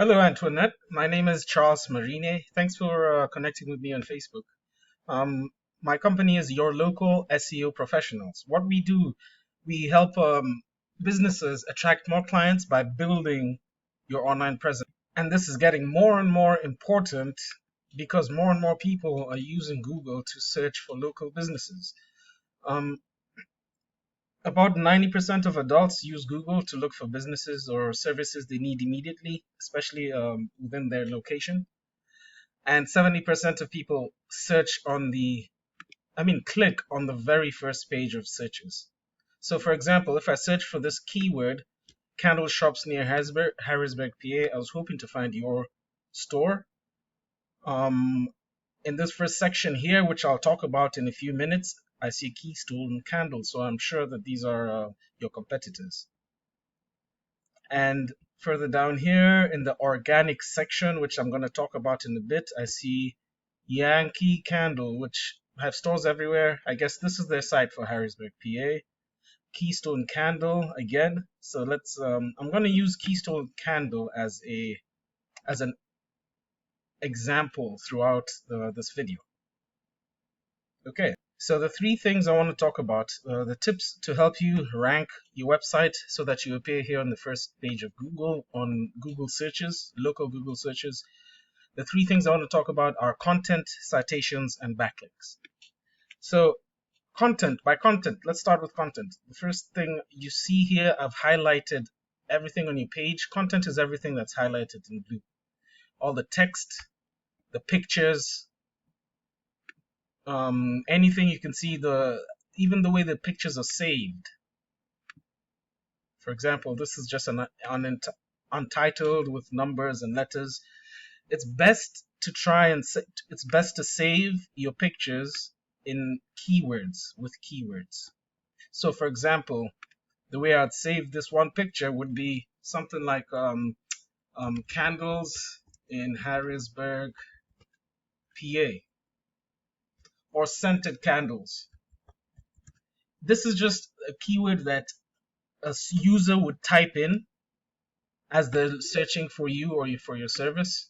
Hello, Antoinette. My name is Charles Marine. Thanks for connecting with me on Facebook. Um, my company is Your Local SEO Professionals. What we do, we help businesses attract more clients by building your online presence. And this is getting more and more important because more and more people are using Google to search for local businesses. Um, about 90% of adults use Google to look for businesses or services they need immediately, especially within their location. And 70% of people click on the very first page of searches. So, for example, if I search for this keyword, candle shops near Harrisburg, PA, I was hoping to find your store. Um, in this first section here, which I'll talk about in a few minutes, I see Keystone Candles, so I'm sure that these are your competitors. And further down here in the organic section, which I'm going to talk about in a bit, I see Yankee Candle, which have stores everywhere. I guess this is their site for Harrisburg, PA. Keystone Candle again. So I'm going to use Keystone Candle as an example throughout this video. Okay. So the three things I want to talk about, the tips to help you rank your website so that you appear here on the first page of Google on Google searches, local Google searches. The three things I want to talk about are content, citations, and backlinks. So by content, let's start with content. The first thing you see here, I've highlighted everything on your page. Content is everything that's highlighted in blue. All the text, the pictures, anything you can see, even the way the pictures are saved. For example, this is just an untitled with numbers and letters. It's best to save your pictures in keywords with keywords. So, for example, the way I'd save this one picture would be something like candles in Harrisburg, PA, or scented candles. This is just a keyword that a user would type in as they're searching for you or for your service.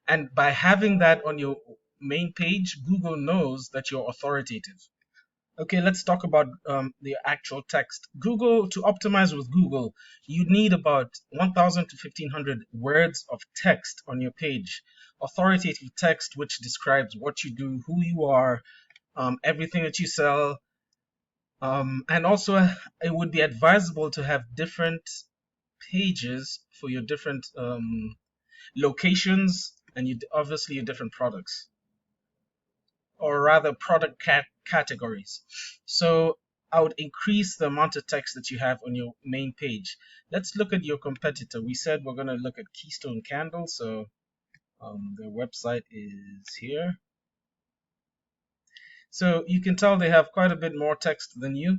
And by having that on your main page, Google knows that you're authoritative. Okay, let's talk about the actual text. To optimize with Google, you need about 1,000 to 1,500 words of text on your page. Authoritative text which describes what you do, who you are, everything that you sell. And also, it would be advisable to have different pages for your different locations and obviously your different products, or rather product categories. So I would increase the amount of text that you have on your main page. Let's look at your competitor. We said we're going to look at Keystone Candle, so their website is here. So you can tell they have quite a bit more text than you.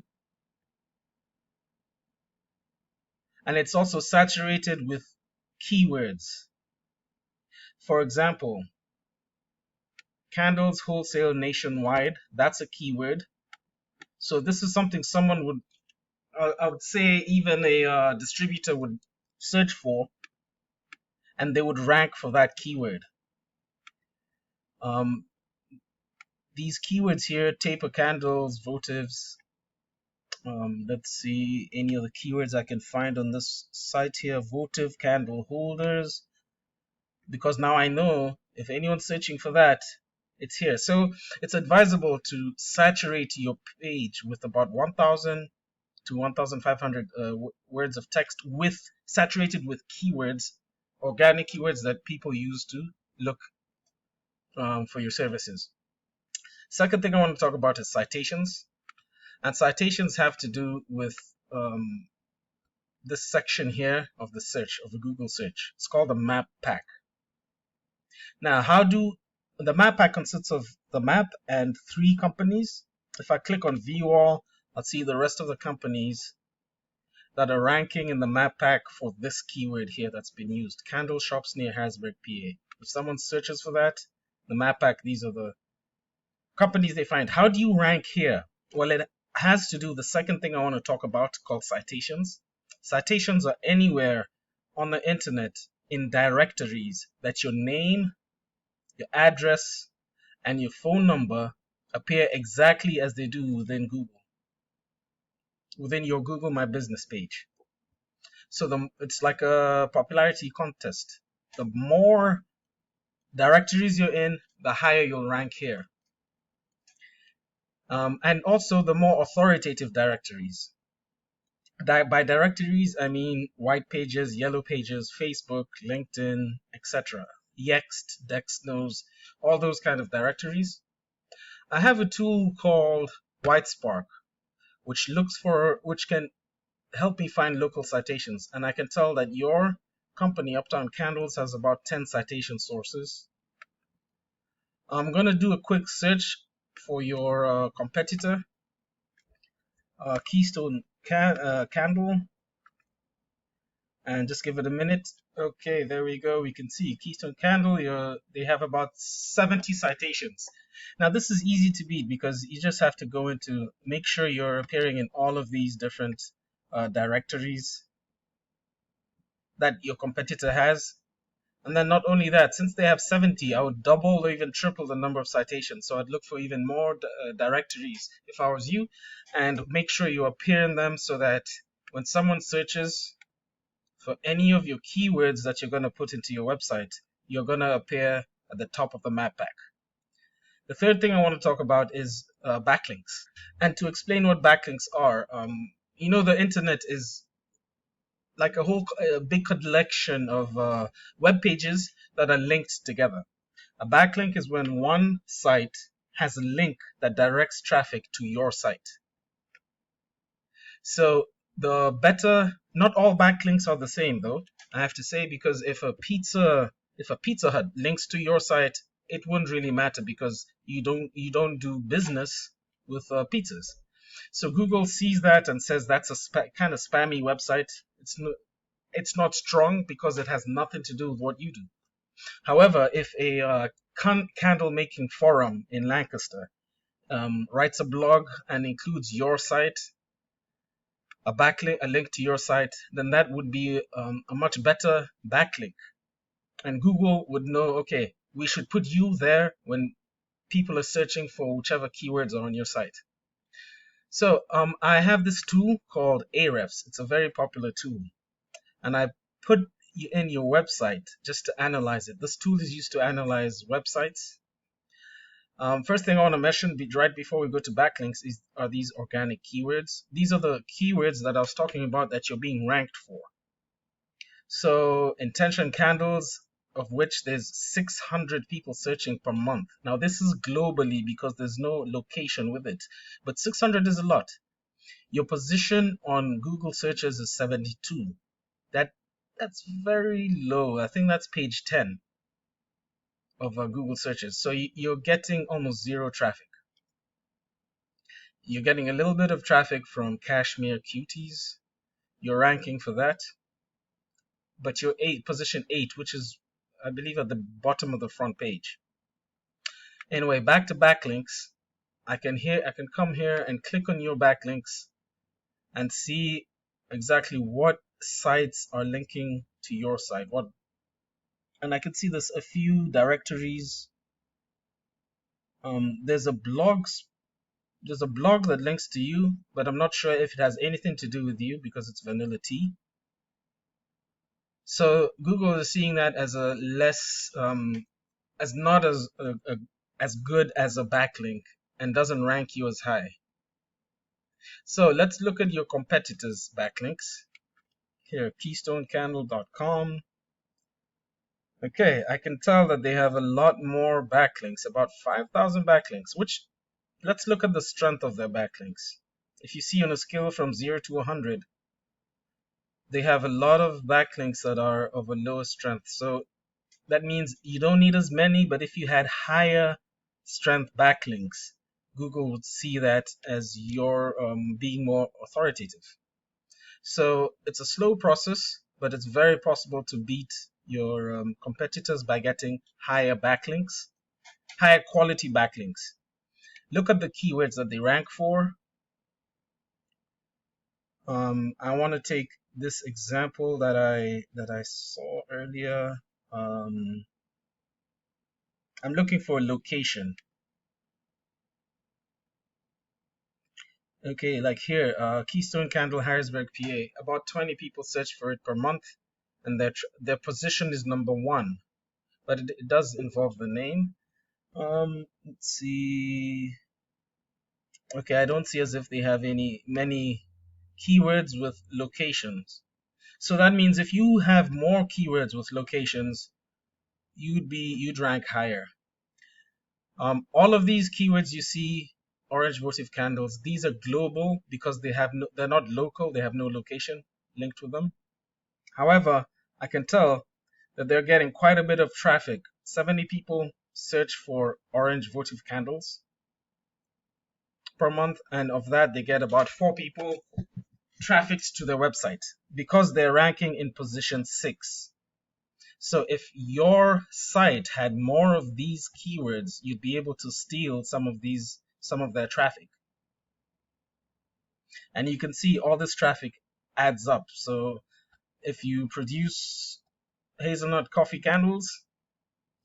And it's also saturated with keywords. For example, candles wholesale nationwide, that's a keyword. So this is something someone would, I would say even a distributor would search for, and they would rank for that keyword. These keywords here, taper candles, votives, let's see any of the keywords I can find on this site here. Votive candle holders, because now I know if anyone's searching for that, it's here. So it's advisable to saturate your page with about 1,000 to 1,500 words of text saturated with keywords, organic keywords that people use to look for your services. Second thing I want to talk about is citations. And citations have to do with this section here of the search, of the Google search. It's called the map pack. Now, the map pack consists of the map and 3 companies. If I click on view all, I'll see the rest of the companies that are ranking in the map pack for this keyword here that's been used. Candle shops near Harrisburg, PA. If someone searches for that, the map pack, these are the companies they find. How do you rank here? Well, it has to do the second thing I want to talk about, called citations. Citations are anywhere on the internet in directories that your name, your address, and your phone number appear exactly as they do within Google, within your Google My Business page. So it's like a popularity contest. The more directories you're in, the higher you'll rank here. And also the more authoritative directories. By directories, I mean white pages, yellow pages, Facebook, LinkedIn, etc. Yext, Dexnos, all those kind of directories. I have a tool called WhiteSpark, which can help me find local citations, and I can tell that your company, Uptown Candles, has about 10 citation sources. I'm going to do a quick search for your competitor, Keystone Candle, and just give it a minute. Okay, there we go. We can see Keystone Candle, they have about 70 citations. Now, this is easy to beat because you just have to go into, make sure you're appearing in all of these different directories that your competitor has. And then not only that, since they have 70, I would double or even triple the number of citations. So I'd look for even more directories if I was you, and make sure you appear in them so that when someone searches for any of your keywords that you're going to put into your website, you're going to appear at the top of the map pack. The third thing I want to talk about is backlinks. And to explain what backlinks are, the internet is like a big collection of web pages that are linked together. A backlink is when one site has a link that directs traffic to your site. So not all backlinks are the same though, I have to say, because if a Pizza Hut links to your site, it wouldn't really matter because you don't do business with pizzas. So Google sees that and says that's a kind of spammy website. It's not strong because it has nothing to do with what you do. However, if a candle making forum in Lancaster writes a blog and includes your site, a link to your site, then that would be a much better backlink. And Google would know, okay, we should put you there when people are searching for whichever keywords are on your site. So I have this tool called Ahrefs. It's a very popular tool. And I put in your website just to analyze it. This tool is used to analyze websites. First thing I want to mention right before we go to backlinks are these organic keywords. These are the keywords that I was talking about that you're being ranked for. So intention candles, of which there's 600 people searching per month. Now this is globally because there's no location with it, but 600 is a lot. Your position on Google searches is 72. That's very low. I think that's page 10 of Google searches. So you're getting almost zero traffic. You're getting a little bit of traffic from Cashmere Cuties. You're ranking for that. But you're position 8, which is, I believe, at the bottom of the front page. Anyway, back to backlinks. I can come here and click on your backlinks and see exactly what sites are linking to your site. And I can see there's a few directories. There's a blog that links to you, but I'm not sure if it has anything to do with you because it's vanilla tea. So Google is seeing that as a less, as not as good as a backlink and doesn't rank you as high. So let's look at your competitors' backlinks. Here, keystonecandle.com. Okay, I can tell that they have a lot more backlinks, about 5,000 backlinks, which, let's look at the strength of their backlinks. If you see on a scale from 0 to 100, they have a lot of backlinks that are of a lower strength. So that means you don't need as many, but if you had higher strength backlinks, Google would see that as your being more authoritative. So it's a slow process, but it's very possible to beat your competitors by getting higher backlinks, higher quality backlinks. Look at the keywords that they rank for. I want to take this example that I saw earlier. Um, I'm looking for a location. Okay, like here, Keystone Candle, Harrisburg, PA. About 20 people search for it per month, and their position is number one. But it does involve the name. Let's see. Okay, I don't see as if they have many keywords with locations. So that means if you have more keywords with locations, you'd rank higher. All of these keywords you see, orange votive candles, these are global because they're not local, they have no location linked with them. However, I can tell that they're getting quite a bit of traffic. 70 people search for orange votive candles per month, and of that, they get about 4 people trafficked to their website because they're ranking in position 6. So if your site had more of these keywords, you'd be able to steal some of their traffic. And you can see all this traffic adds up. So if you produce hazelnut coffee candles,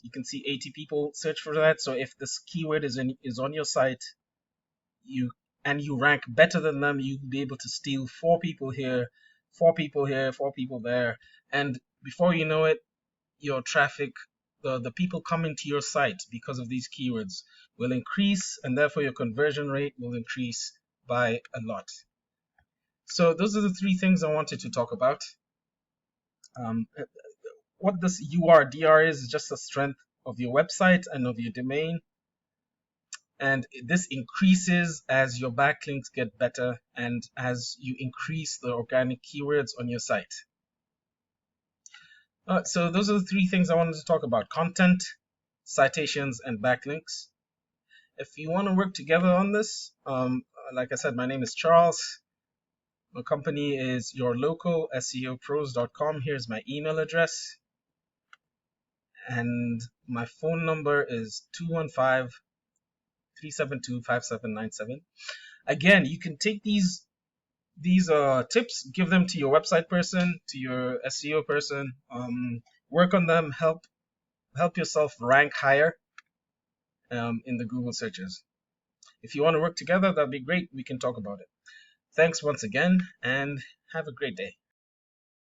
you can see 80 people search for that. So if this keyword is on your site, you rank better than them, you'll be able to steal 4 people here, 4 people here, 4 people there, and before you know it, your traffic, the people coming to your site because of these keywords will increase, and therefore your conversion rate will increase by a lot. So those are the 3 things I wanted to talk about. What this URDR is just the strength of your website and of your domain. And this increases as your backlinks get better and as you increase the organic keywords on your site. So those are the 3 things I wanted to talk about: content, citations, and backlinks. If you want to work together on this, like I said, my name is Charles. My company is yourlocalseopros.com. Here's my email address. And my phone number is 215-372-5797. Again, you can take these tips, give them to your website person, to your SEO person, work on them, help yourself rank higher in the Google searches. If you want to work together, that'd be great. We can talk about it. Thanks once again, and have a great day.